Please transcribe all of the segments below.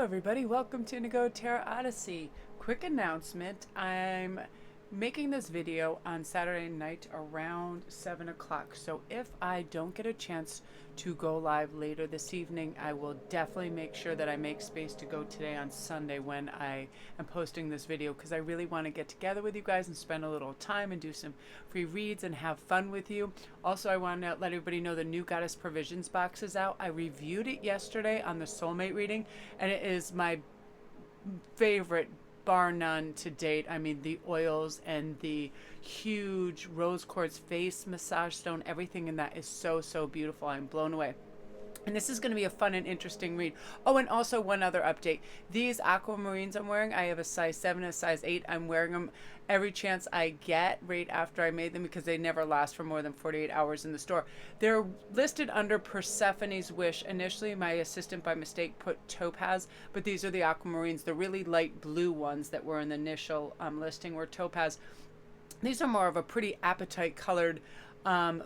everybody, welcome to Indigo Tarot Odyssey. Quick announcement, I'm making this video on Saturday night around 7 o'clock. So if I don't get a chance to go live later this evening, I will definitely make sure that I make space to go today on Sunday when I am posting this video, because I really want to get together with you guys and spend a little time and do some free reads and have fun with you. Also, I want to let everybody know the new Goddess Provisions box is out. I reviewed it yesterday on the soulmate reading, and it is my favorite bar none to date. I mean, the oils and the huge rose quartz face massage stone, everything in that is so beautiful. I'm blown away. And this is going to be a fun and interesting read. Oh, and also one other update. These aquamarines I'm wearing, I have a size 7 and a size 8. I'm wearing them every chance I get right after I made them, because they never last for more than 48 hours in the store. They're listed under Persephone's Wish. Initially, my assistant by mistake put topaz, but these are the aquamarines. The really light blue ones that were in the initial listing were topaz. These are more of a pretty apatite colored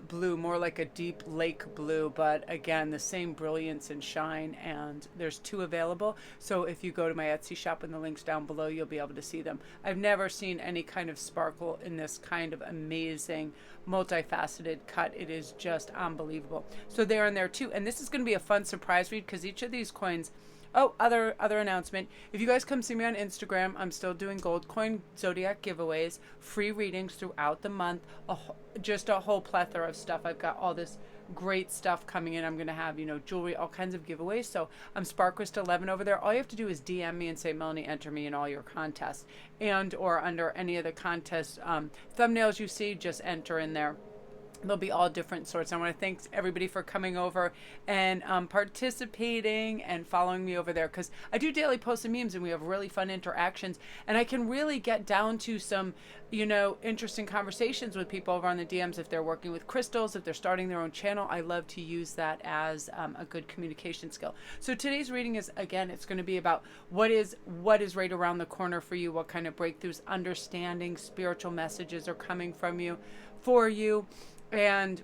blue, more like a deep lake blue, but again, the same brilliance and shine, and there's 2 available. So if you go to my Etsy shop and the links down below, you'll be able to see them. I've never seen any kind of sparkle in this kind of amazing multifaceted cut. It is just unbelievable. So they're in there too, and this is going to be a fun surprise read, because each of these coins. Oh, other announcement. If you guys come see me on Instagram, I'm still doing gold coin zodiac giveaways, free readings throughout the month, just a whole plethora of stuff. I've got all this great stuff coming in. I'm going to have, jewelry, all kinds of giveaways. So I'm Sparkrist11 over there. All you have to do is DM me and say, Melanie, enter me in all your contests, and or under any of the contest thumbnails you see, just enter in there. They'll be all different sorts. I want to thank everybody for coming over and participating and following me over there, because I do daily posts and memes, and we have really fun interactions, and I can really get down to some interesting conversations with people over on the DMs. If they're working with crystals, if they're starting their own channel, I love to use that as a good communication skill. So today's reading is, again, it's going to be about what is right around the corner for you, what kind of breakthroughs, understanding, spiritual messages are coming from you, for you. And,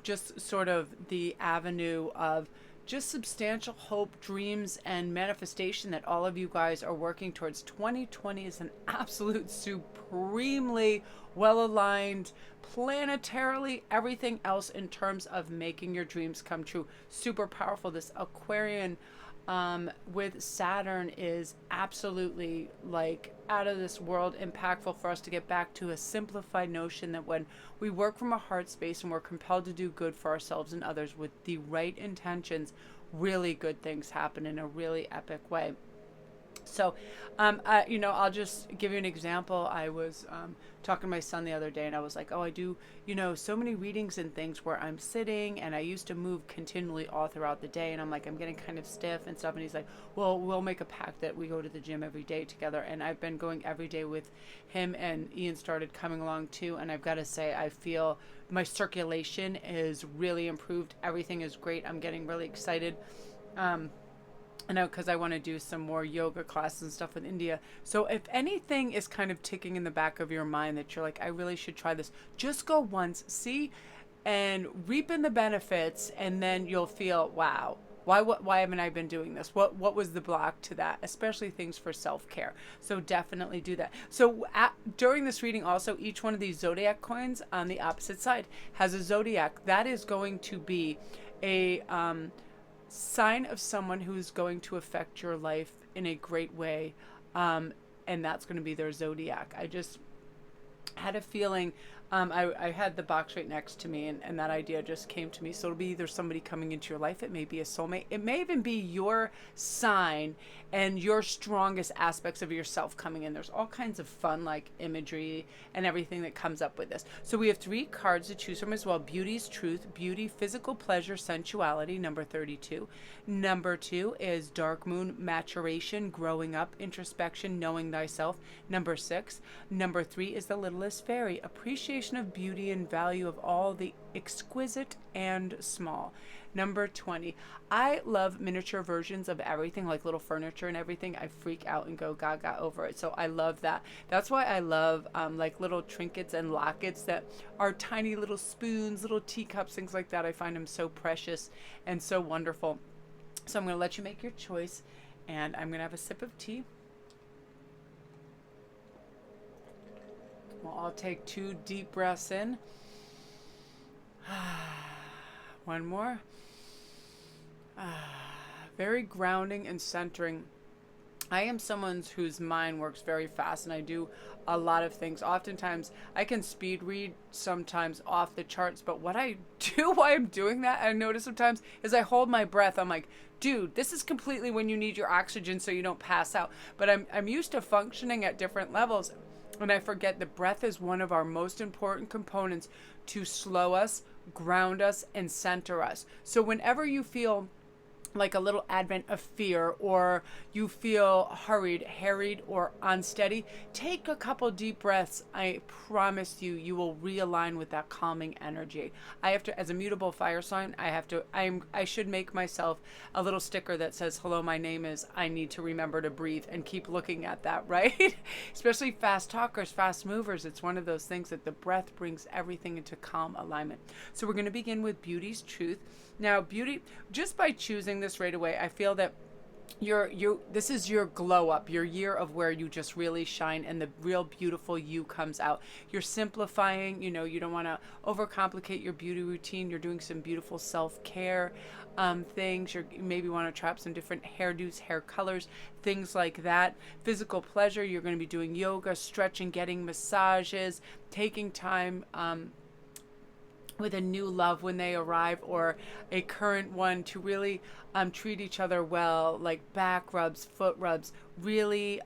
just sort of the avenue of just substantial hope, dreams, and manifestation that all of you guys are working towards. 2020 is an absolute supremely well-aligned, planetarily, everything else in terms of making your dreams come true. Super powerful. This Aquarian with Saturn is absolutely like out of this world impactful for us to get back to a simplified notion that when we work from a heart space and we're compelled to do good for ourselves and others with the right intentions, really good things happen in a really epic way. So, I'll just give you an example. I was talking to my son the other day, and I was like, oh, I do, so many readings and things where I'm sitting, and I used to move continually all throughout the day, and I'm like, I'm getting kind of stiff and stuff. And he's like, well, we'll make a pact that we go to the gym every day together. And I've been going every day with him, and Ian started coming along too. And I've got to say, I feel my circulation is really improved. Everything is great. I'm getting really excited. I know, because I want to do some more yoga classes and stuff with India. So if anything is kind of ticking in the back of your mind that you're like, I really should try this, just go once, see, and reap in the benefits, and then you'll feel, wow, why haven't I been doing this? What was the block to that? Especially things for self-care. So definitely do that. So during this reading also, each one of these zodiac coins on the opposite side has a zodiac. That is going to be a sign of someone who's going to affect your life in a great way, and that's going to be their zodiac. I just had a feeling, I had the box right next to me, and that idea just came to me. So it'll be either somebody coming into your life, it may be a soulmate, it may even be your sign and your strongest aspects of yourself coming in. There's all kinds of fun like imagery and everything that comes up with this. So we have 3 cards to choose from as well. Beauty's Truth, beauty, physical pleasure, sensuality, number 32. Number 2 is Dark Moon, maturation, growing up, introspection, knowing thyself, number 6. Number 3 is The Littlest Fairy, appreciation of beauty and value of all the exquisite and small, number 20. I love miniature versions of everything, like little furniture and everything. I freak out and go gaga over it. So I love that. That's why I love like little trinkets and lockets that are tiny little spoons, little teacups, things like that. I find them so precious and so wonderful. So I'm going to let you make your choice. And I'm going to have a sip of tea. We'll all take 2 deep breaths in. One more. Very grounding and centering. I am someone whose mind works very fast, and I do a lot of things. Oftentimes, I can speed read sometimes off the charts, but what I do while I'm doing that, I notice sometimes, is I hold my breath. I'm like, dude, this is completely when you need your oxygen so you don't pass out. But I'm used to functioning at different levels, and I forget the breath is one of our most important components to slow us, ground us, and center us. So whenever you feel like a little advent of fear, or you feel hurried, harried, or unsteady, take a couple deep breaths. I promise you, you will realign with that calming energy. I have to, as a mutable fire sign, I should make myself a little sticker that says, hello, my name is, I need to remember to breathe, and keep looking at that, right? Especially fast talkers, fast movers. It's one of those things that the breath brings everything into calm alignment. So we're going to begin with Beauty's Truth. Now, beauty, just by choosing this right away, I feel that this is your glow up, your year of where you just really shine and the real beautiful you comes out. You're simplifying, you don't want to overcomplicate your beauty routine. You're doing some beautiful self-care things. You maybe want to try out some different hairdos, hair colors, things like that. Physical pleasure, you're going to be doing yoga, stretching, getting massages, taking time with a new love when they arrive, or a current one, to really treat each other well, like back rubs, foot rubs, really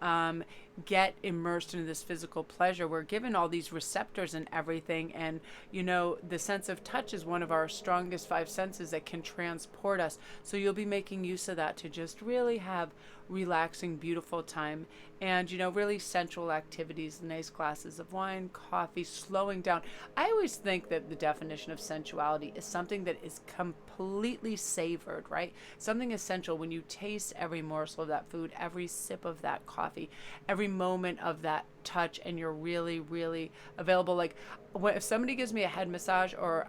get immersed into this physical pleasure. We're given all these receptors and everything, and the sense of touch is one of our strongest 5 senses that can transport us. So you'll be making use of that to just really have relaxing, beautiful time, and really sensual activities, nice glasses of wine, coffee, slowing down. I always think that the definition of sensuality is something that is completely savored, right? Something essential. When you taste every morsel of that food, every sip of that coffee, every moment of that touch, and you're really, really available. Like if somebody gives me a head massage, or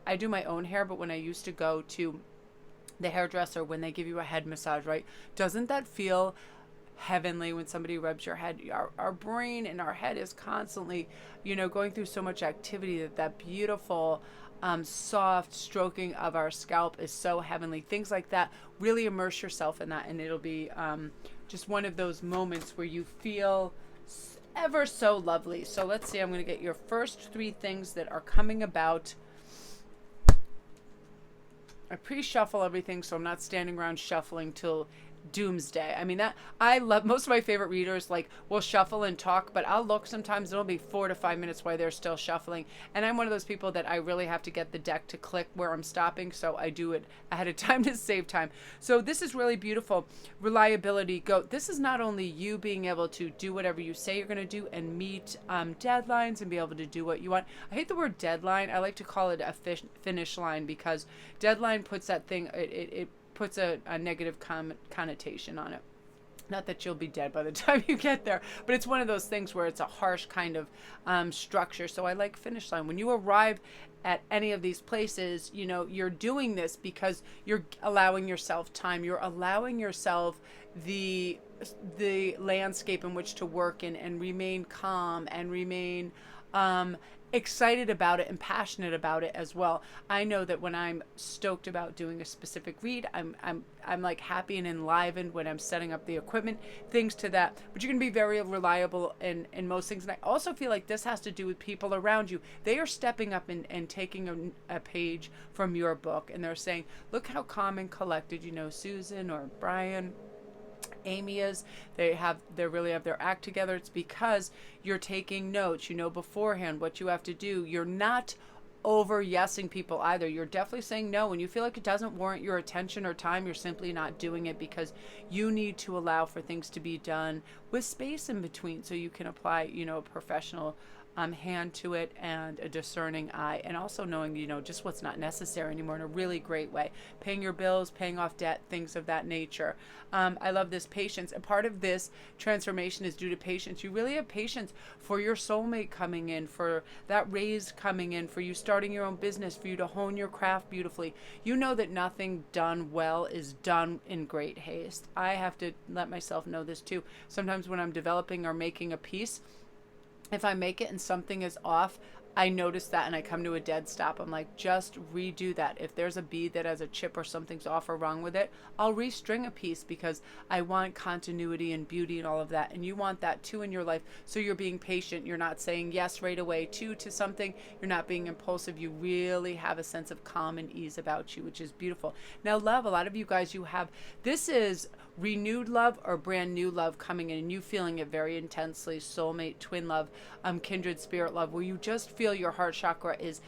I do my own hair, but when I used to go to the hairdresser, when they give you a head massage, right? Doesn't that feel heavenly when somebody rubs your head? Our brain and our head is constantly, going through so much activity that beautiful, soft stroking of our scalp is so heavenly. Things like that, really immerse yourself in that, and it'll be just one of those moments where you feel ever so lovely. So let's see, I'm going to get your first 3 things that are coming about. I pre-shuffle everything, so I'm not standing around shuffling till doomsday. I mean, that I love. Most of my favorite readers will shuffle and talk, but I'll look sometimes, it'll be 4 to 5 minutes while they're still shuffling, and I'm one of those people that I really have to get the deck to click where I'm stopping, so I do it ahead of time to save time. So this is really beautiful. Reliability, go. This is not only you being able to do whatever you say you're going to do and meet deadlines and be able to do what you want. I hate the word deadline. I like to call it a finish line, because deadline puts that thing, it puts a negative connotation on it. Not that you'll be dead by the time you get there, but it's one of those things where it's a harsh kind of structure. So I like finish line. When you arrive at any of these places, you're doing this because you're allowing yourself time. You're allowing yourself the landscape in which to work in, and remain calm, and remain excited about it and passionate about it as well. I know that when I'm stoked about doing a specific read, I'm like happy and enlivened when I'm setting up the equipment, things to that. But you can be very reliable in most things. And I also feel like this has to do with people around you. They are stepping up and taking a page from your book, and they're saying, look how calm and collected, Susan or Brian, Amy is. They really have their act together. It's because you're taking notes, beforehand what you have to do. You're not over yesing people either. You're definitely saying no. When you feel like it doesn't warrant your attention or time, you're simply not doing it, because you need to allow for things to be done with space in between, so you can apply, a professional hand to it and a discerning eye, and also knowing, just what's not necessary anymore in a really great way. Paying your bills, paying off debt, things of that nature. I love this patience. And part of this transformation is due to patience. You really have patience for your soulmate coming in, for that raise coming in, for you starting your own business, for you to hone your craft beautifully. You know that nothing done well is done in great haste. I have to let myself know this too. Sometimes when I'm developing or making a piece, if I make it and something is off, I notice that and I come to a dead stop. I'm like, just redo that. If there's a bead that has a chip or something's off or wrong with it, I'll restring a piece because I want continuity and beauty and all of that. And you want that too in your life. So you're being patient. You're not saying yes right away to something. You're not being impulsive. You really have a sense of calm and ease about you, which is beautiful. Now, love, a lot of you guys, this is renewed love or brand new love coming in, and you feeling it very intensely. Soulmate, twin love, kindred spirit love, where you just feel your heart chakra is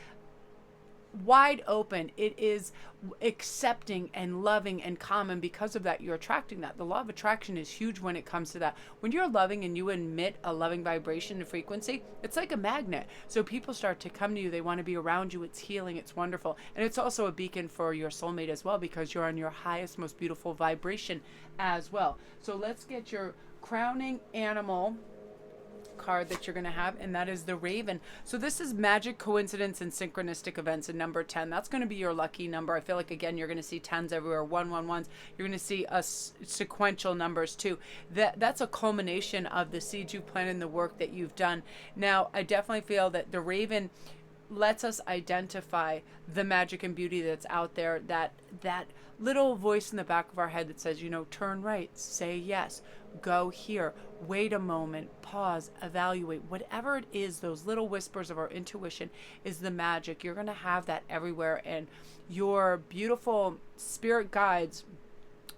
wide open. It is accepting and loving and calm, and because of that, you're attracting that. The law of attraction is huge when it comes to that. When you're loving and you emit a loving vibration and frequency, it's like a magnet. So people start to come to you. They want to be around you. It's healing. It's wonderful. And it's also a beacon for your soulmate as well, because you're on your highest, most beautiful vibration as well. So let's get your crowning animal card that you're going to have, and that is the Raven. So this is magic, coincidence, and synchronistic events, and number 10. That's going to be your lucky number. I feel like, again, you're going to see 10s everywhere, 111s. You're going to see sequential numbers too. That's a culmination of the seeds you've planted and the work that you've done. Now, I definitely feel that the Raven lets us identify the magic and beauty that's out there, that little voice in the back of our head that says, turn right, say yes, go here, wait a moment, pause, evaluate. Whatever it is, those little whispers of our intuition is the magic. You're going to have that everywhere, and your beautiful spirit guides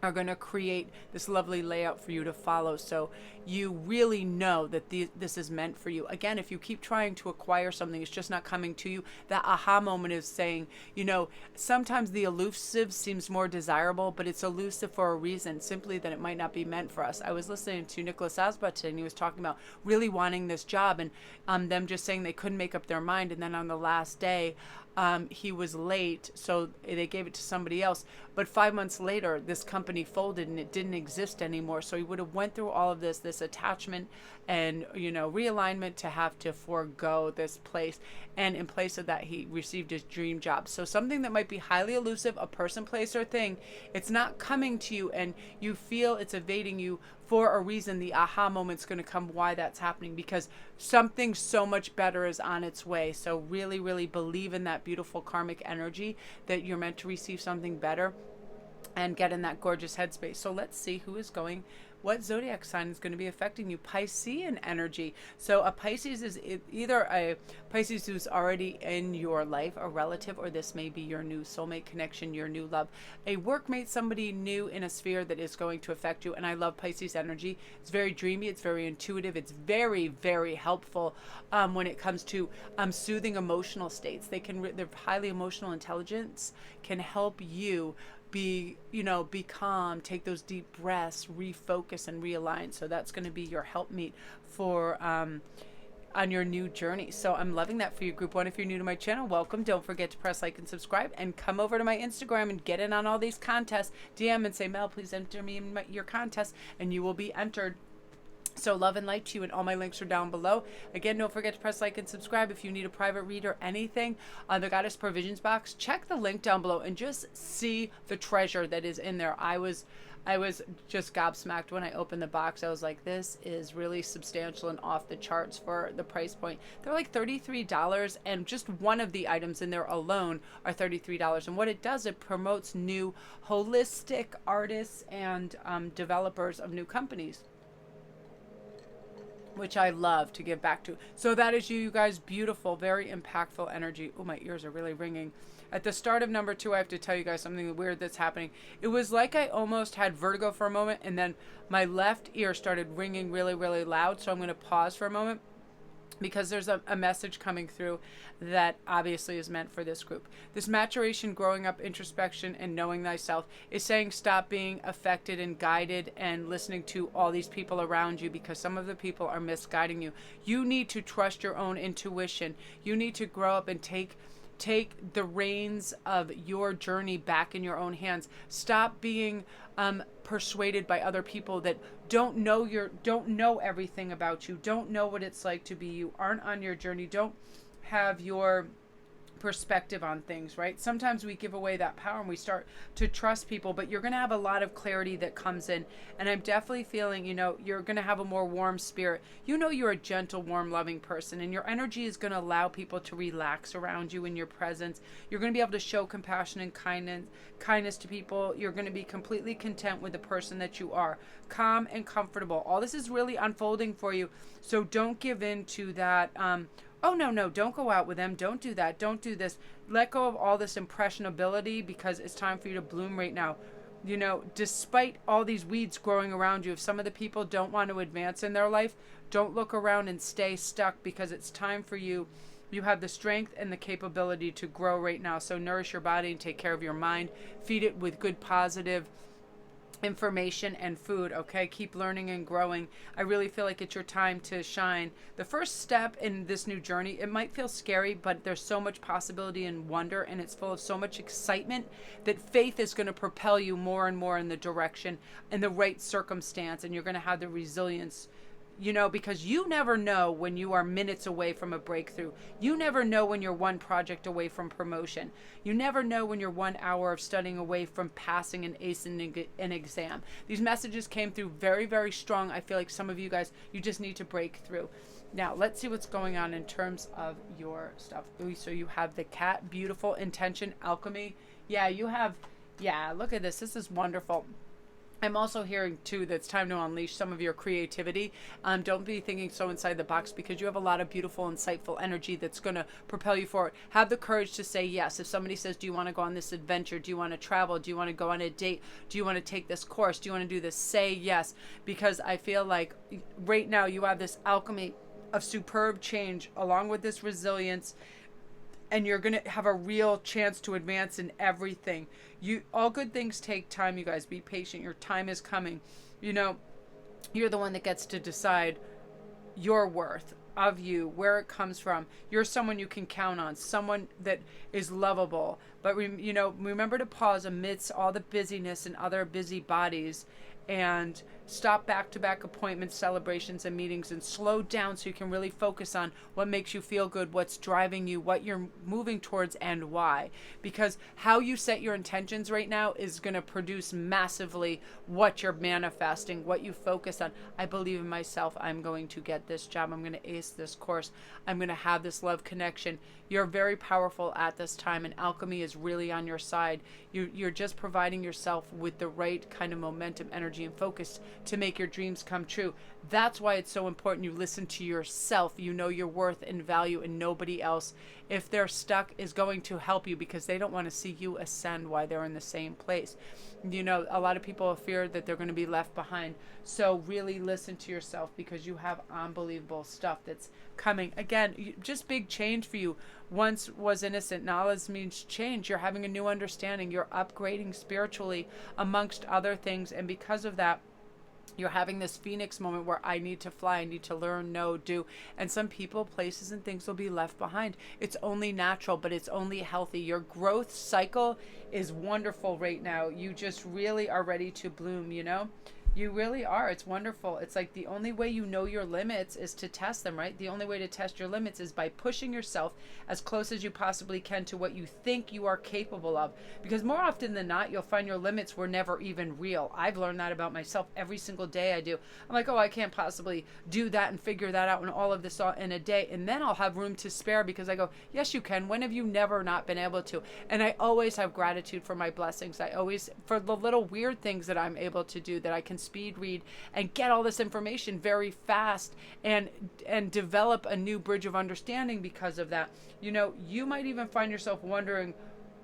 are going to create this lovely layout for you to follow, so you really know that this is meant for you. Again, if you keep trying to acquire something, it's just not coming to you. That aha moment is saying, sometimes the elusive seems more desirable, but it's elusive for a reason, simply that it might not be meant for us. I was listening to Nicholas Asbut, and he was talking about really wanting this job, and them just saying they couldn't make up their mind, and then on the last day, he was late, so they gave it to somebody else. But 5 months later, this company folded and it didn't exist anymore. So he would have went through all of this attachment and, realignment to have to forego this place. And in place of that, he received his dream job. So something that might be highly elusive, a person, place, or thing, it's not coming to you and you feel it's evading you for a reason. The aha moment's going to come why that's happening, because something so much better is on its way. So really, really believe in that beautiful karmic energy that you're meant to receive something better and get in that gorgeous headspace. So let's see what zodiac sign is going to be affecting you. Piscean energy. So a Pisces is either a Pisces who's already in your life, a relative, or this may be your new soulmate connection, your new love, a workmate, somebody new in a sphere that is going to affect you. And I love Pisces energy. It's very dreamy. It's very intuitive. It's very, very helpful when it comes to soothing emotional states. They're highly emotional intelligence can help you be calm, take those deep breaths, refocus and realign. So that's going to be your helpmeet for on your new journey. So I'm loving that for you, group 1. If you're new to my channel, welcome. Don't forget to press like and subscribe, and come over to my Instagram and get in on all these contests. DM and say, Mel, please enter me in your contest, and you will be entered. So love and light to you, and all my links are down below. Again, don't forget to press like and subscribe. If you need a private read or anything on the Goddess Provisions box, check the link down below and just see the treasure that is in there. I was just gobsmacked when I opened the box. I was like, this is really substantial and off the charts for the price point. They're like $33, and just one of the items in there alone are $33. And what it does, it promotes new holistic artists and developers of new companies, which I love to give back to. So that is you guys. Beautiful, very impactful energy. Oh, my ears are really ringing. At the start of number 2, I have to tell you guys something weird that's happening. It was like I almost had vertigo for a moment, and then my left ear started ringing really, really loud. So I'm going to pause for a moment. because there's a message coming through that obviously is meant for this group. This maturation, growing up, introspection, and knowing thyself is saying stop being affected and guided and listening to all these people around you, because some of the people are misguiding you. You need to trust your own intuition. You need to grow up and take the reins of your journey back in your own hands. Stop being persuaded by other people that don't know everything about you, don't know what it's like to be you, aren't on your journey, don't have your perspective on things, right? Sometimes we give away that power and we start to trust people, but you're going to have a lot of clarity that comes in. And I'm definitely feeling, you're going to have a more warm spirit. You're a gentle, warm, loving person, and your energy is going to allow people to relax around you in your presence. You're going to be able to show compassion and kindness to people. You're going to be completely content with the person that you are, calm and comfortable. All this is really unfolding for you. So don't give in to that, oh, no, don't go out with them. Don't do that. Don't do this. Let go of all this impressionability, because it's time for you to bloom right now. Despite all these weeds growing around you, if some of the people don't want to advance in their life, don't look around and stay stuck, because it's time for you. You have the strength and the capability to grow right now. So nourish your body and take care of your mind. Feed it with good, positive information and food. Okay, keep learning and growing. I really feel like it's your time to shine. The first step in this new journey, it might feel scary, but there's so much possibility and wonder, and it's full of so much excitement that faith is going to propel you more and more in the direction, in the right circumstance, and you're going to have the resilience, because you never know when you are minutes away from a breakthrough. You never know when you're one project away from promotion. You never know when you're 1 hour of studying away from passing and acing an exam. These messages came through very, very strong. I feel like some of you guys, you just need to break through. Now, let's see what's going on in terms of your stuff. So you have the cat, beautiful, intention, alchemy. Yeah, look at this. This is wonderful. I'm also hearing, too, that it's time to unleash some of your creativity. Don't be thinking so inside the box, because you have a lot of beautiful, insightful energy that's going to propel you forward. Have the courage to say yes. If somebody says, do you want to go on this adventure? Do you want to travel? Do you want to go on a date? Do you want to take this course? Do you want to do this? Say yes, because I feel like right now you have this alchemy of superb change along with this resilience, and you're going to have a real chance to advance in everything. All good things take time, you guys. Be patient. Your time is coming. You're the one that gets to decide your worth of you, where it comes from. You're someone you can count on, someone that is lovable. But, remember to pause amidst all the busyness and other busybodies, and stop back-to-back appointments, celebrations, and meetings, and slow down so you can really focus on what makes you feel good, what's driving you, what you're moving towards, and why. Because how you set your intentions right now is going to produce massively what you're manifesting, what you focus on. I believe in myself. I'm going to get this job. I'm going to ace this course. I'm going to have this love connection. You're very powerful at this time, and alchemy is really on your side. You're just providing yourself with the right kind of momentum, energy, and focus to make your dreams come true. That's why it's so important you listen to yourself. You know your worth and value, and nobody else, if they're stuck, is going to help you, because they don't want to see you ascend while they're in the same place. A lot of people fear that they're going to be left behind. So really listen to yourself, because you have unbelievable stuff that's coming. Again, just big change for you. Once was innocent, knowledge means change. You're having a new understanding. You're upgrading spiritually, amongst other things. And because of that, you're having this phoenix moment where I need to fly, I need to learn, know, do. And some people, places, and things will be left behind. It's only natural, but it's only healthy. Your growth cycle is wonderful right now. You just really are ready to bloom, You really are. It's wonderful. It's like the only way you know your limits is to test them, right? The only way to test your limits is by pushing yourself as close as you possibly can to what you think you are capable of. Because more often than not, you'll find your limits were never even real. I've learned that about myself every single day I do. I'm like, oh, I can't possibly do that and figure that out and all of this in a day. And then I'll have room to spare, because I go, yes, you can. When have you never not been able to? And I always have gratitude for my blessings. I always, for the little weird things that I'm able to do, that I can speed read and get all this information very fast and develop a new bridge of understanding because of that. You might even find yourself wondering,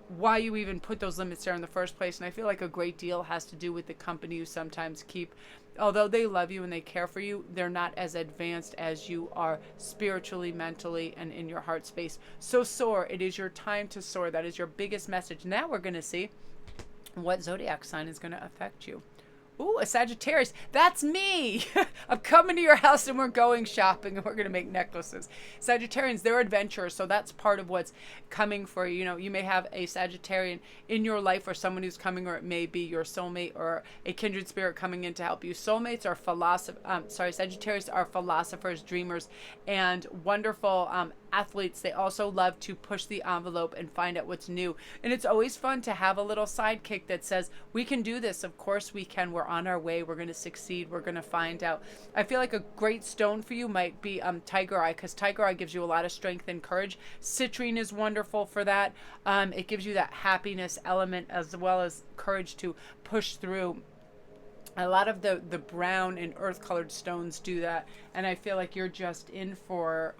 why you even put those limits there in the first place. And I feel like a great deal has to do with the company you sometimes keep. Although they love you and they care for you, they're not as advanced as you are spiritually, mentally, and in your heart space. So soar. It is your time to soar. That is your biggest message. Now we're going to see what zodiac sign is going to affect you. Ooh, a Sagittarius. That's me. I'm coming to your house and we're going shopping and we're going to make necklaces. Sagittarians, they're adventurers. So that's part of what's coming for you. You know, you may have a Sagittarian in your life or someone who's coming, or it may be your soulmate or a kindred spirit coming in to help you. Soulmates are Sagittarius are philosophers, dreamers, and wonderful athletes. They also love to push the envelope and find out what's new. And it's always fun to have a little sidekick that says, we can do this. Of course we can. We're on our way. We're going to succeed. We're going to find out. I feel like a great stone for you might be tiger eye, because tiger eye gives you a lot of strength and courage. Citrine is wonderful for that. It gives you that happiness element as well as courage to push through. A lot of the brown and earth colored stones do that. And I feel like you're just in for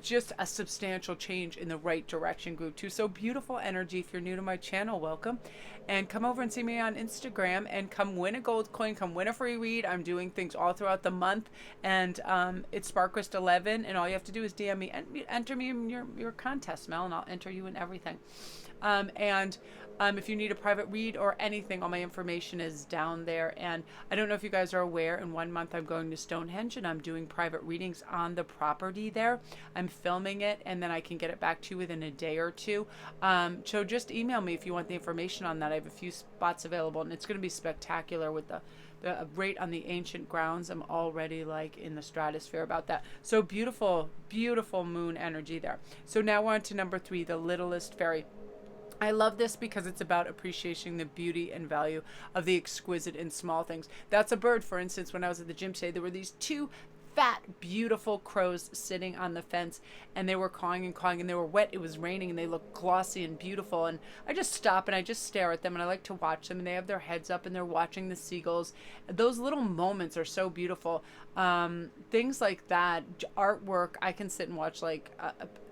just a substantial change in the right direction, group 2. So beautiful energy. If you're new to my channel, welcome, and come over and see me on Instagram and come win a gold coin, come win a free read. I'm doing things all throughout the month, and it's Sparkwist11, and all you have to do is DM me and enter me in your contest, Mel, and I'll enter you in everything. If you need a private read or anything, all my information is down there. And I don't know if you guys are aware, in 1 month I'm going to Stonehenge and I'm doing private readings on the property there. I'm filming it and then I can get it back to you within a day or two. So just email me if you want the information on that. I have a few spots available and it's going to be spectacular with the rate on the ancient grounds. I'm already like in the stratosphere about that. So beautiful, beautiful moon energy there. So now on to number 3, the littlest fairy. I love this because it's about appreciating the beauty and value of the exquisite in small things. That's a bird, for instance. When I was at the gym today, there were these 2 fat, beautiful crows sitting on the fence, and they were cawing and cawing, and they were wet. It was raining, and they looked glossy and beautiful. And I just stop and I just stare at them, and I like to watch them, and they have their heads up and they're watching the seagulls. Those little moments are so beautiful. Things like that, artwork, I can sit and watch like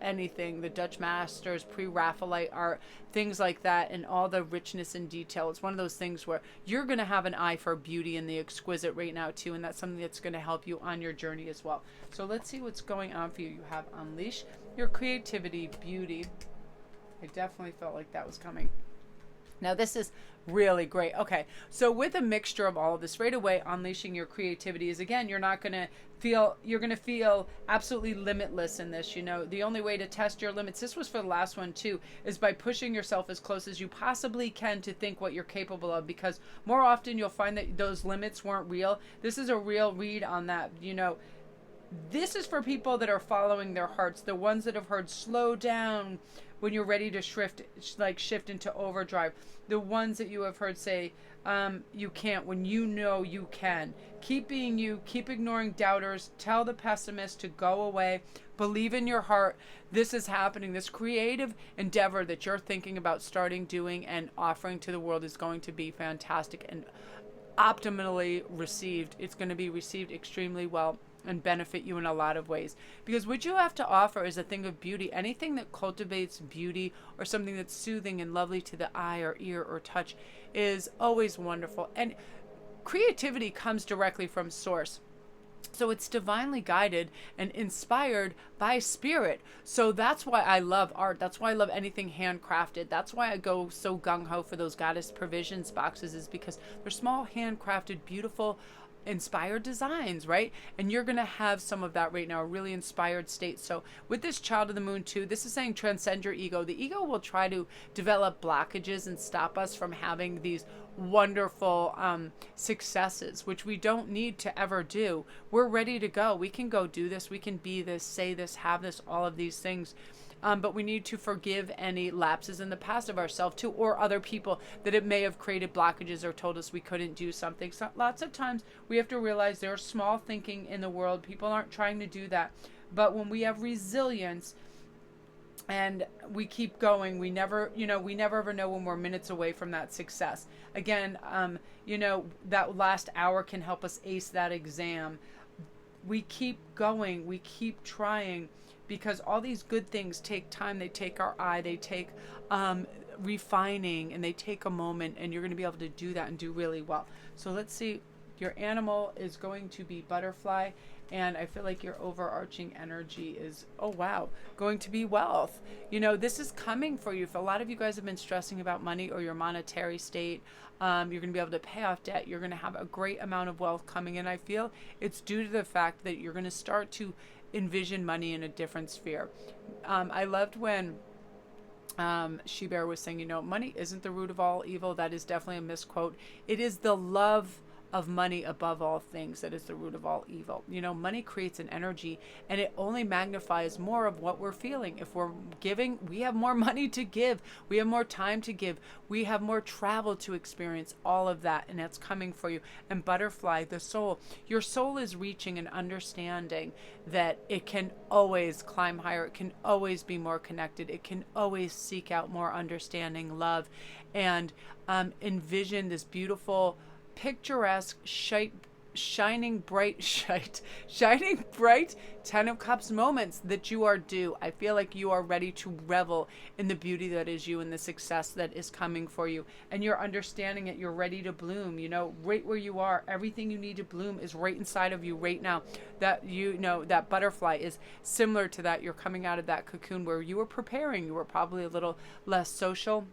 anything, the Dutch masters, pre-Raphaelite art, things like that, and all the richness and detail. It's one of those things where you're going to have an eye for beauty and the exquisite right now too, and that's something that's going to help you on your journey as well. So let's see what's going on for you. You have unleash your creativity, beauty. I definitely felt like that was coming. Now this is really great. Okay, so with a mixture of all of this, right away, unleashing your creativity is, again, you're going to feel absolutely limitless in this. You know, the only way to test your limits, this was for the last one too, is by pushing yourself as close as you possibly can to think what you're capable of, because more often you'll find that those limits weren't real. This is a real read on that. You know, this is for people that are following their hearts, the ones that have heard slow down when you're ready to shift into overdrive, the ones that you have heard say you can't when you know you can. Keep being you, keep ignoring doubters, tell the pessimist to go away, believe in your heart. This is happening. This creative endeavor that you're thinking about starting, doing, and offering to the world is going to be fantastic and optimally received. It's going to be received extremely well and benefit you in a lot of ways, because what you have to offer is a thing of beauty. Anything that cultivates beauty or something that's soothing and lovely to the eye or ear or touch is always wonderful. And creativity comes directly from source. So it's divinely guided and inspired by spirit. So that's why I love art. That's why I love anything handcrafted. That's why I go so gung-ho for those goddess provisions boxes, is because they're small, handcrafted, beautiful, inspired designs, right? And you're going to have some of that right now, a really inspired state. So with this child of the moon too, this is saying transcend your ego. The ego will try to develop blockages and stop us from having these wonderful successes, which we don't need to ever do. We're ready to go. We can go do this. We can be this, say this, have this, all of these things. But we need to forgive any lapses in the past of ourselves too, or other people that it may have created blockages or told us we couldn't do something. So lots of times we have to realize there's small thinking in the world. People aren't trying to do that. But when we have resilience and we keep going, we never ever know when we're minutes away from that success. Again, that last hour can help us ace that exam. We keep going. We keep trying, because all these good things take time. They take our eye, they take refining, and they take a moment, and you're going to be able to do that and do really well. So let's see. Your animal is going to be butterfly, and I feel like your overarching energy is, oh wow, going to be wealth. You know, this is coming for you. If a lot of you guys have been stressing about money or your monetary state, you're going to be able to pay off debt. You're going to have a great amount of wealth coming in. I feel it's due to the fact that you're going to start to envision money in a different sphere. I loved when She Bear was saying, you know, money isn't the root of all evil. That is definitely a misquote. It is the love of money above all things that is the root of all evil. You know, money creates an energy, and it only magnifies more of what we're feeling. If we're giving, we have more money to give. We have more time to give. We have more travel to experience, all of that, and that's coming for you. And butterfly, the soul, your soul is reaching and understanding that it can always climb higher. It can always be more connected. It can always seek out more understanding, love, and envision this beautiful, picturesque, shining bright 10 of Cups moments that you are due. I feel like you are ready to revel in the beauty that is you and the success that is coming for you, and you're understanding it. You're ready to bloom, you know, right where you are. Everything you need to bloom is right inside of you right now. That, you know, that butterfly is similar to that. You're coming out of that cocoon where you were preparing. You were probably a little less social,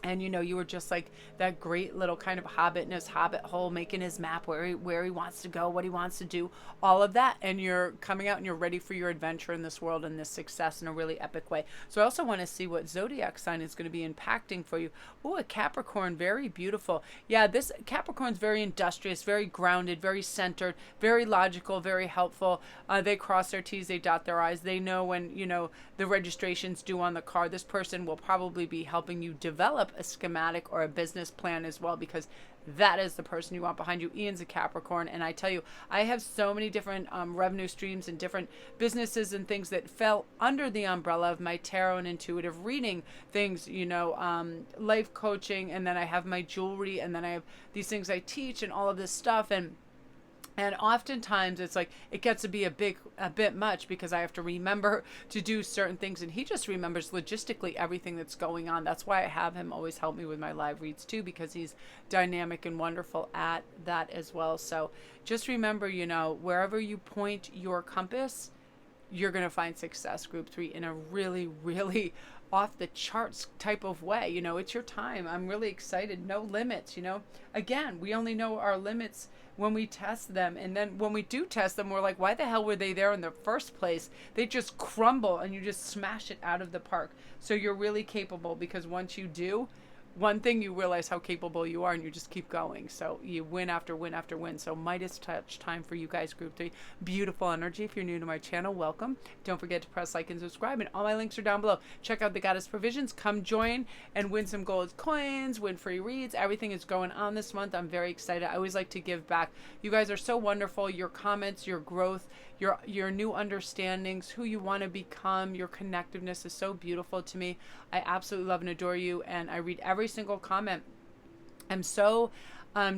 and you know, you were just like that great little kind of hobbit in his hobbit hole, making his map where he wants to go, what he wants to do, all of that. And you're coming out and you're ready for your adventure in this world and this success in a really epic way. So I also want to see what zodiac sign is going to be impacting for you. Oh, a Capricorn, very beautiful. Yeah, this Capricorn's very industrious, very grounded, very centered, very logical, very helpful. They cross their T's, they dot their I's. They know when, you know, the registration's due on the car. This person will probably be helping you develop a schematic or a business plan as well, because that is the person you want behind you. Ian's a Capricorn, and I tell you, I have so many different revenue streams and different businesses and things that fell under the umbrella of my tarot and intuitive reading things, you know, life coaching, and then I have my jewelry, and then I have these things I teach and all of this stuff. And oftentimes it's like it gets to be a bit much, because I have to remember to do certain things, and he just remembers logistically everything that's going on. That's why I have him always help me with my live reads too, because he's dynamic and wonderful at that as well. So just remember, you know, wherever you point your compass, you're going to find success, group 3, in a really, really off the charts type of way. You know, it's your time. I'm really excited. No limits, you know. Again, we only know our limits when we test them. And then when we do test them, we're like, why the hell were they there in the first place? They just crumble and you just smash it out of the park. So you're really capable, because once you do one thing, you realize how capable you are, and you just keep going. So you win after win after win. So Midas touch time for you guys, group 3. Beautiful energy. If you're new to my channel, welcome. Don't forget to press like and subscribe, and all my links are down below. Check out the Goddess Provisions. Come join and win some gold coins, win free reads. Everything is going on this month. I'm very excited. I always like to give back. You guys are so wonderful. Your comments, your growth, your new understandings, who you want to become, your connectiveness is so beautiful to me. I absolutely love and adore you, and I read every single comment. I'm so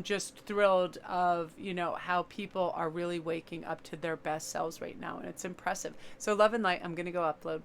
just thrilled of, you know, how people are really waking up to their best selves right now, and it's impressive. So love and light. I'm going to go upload.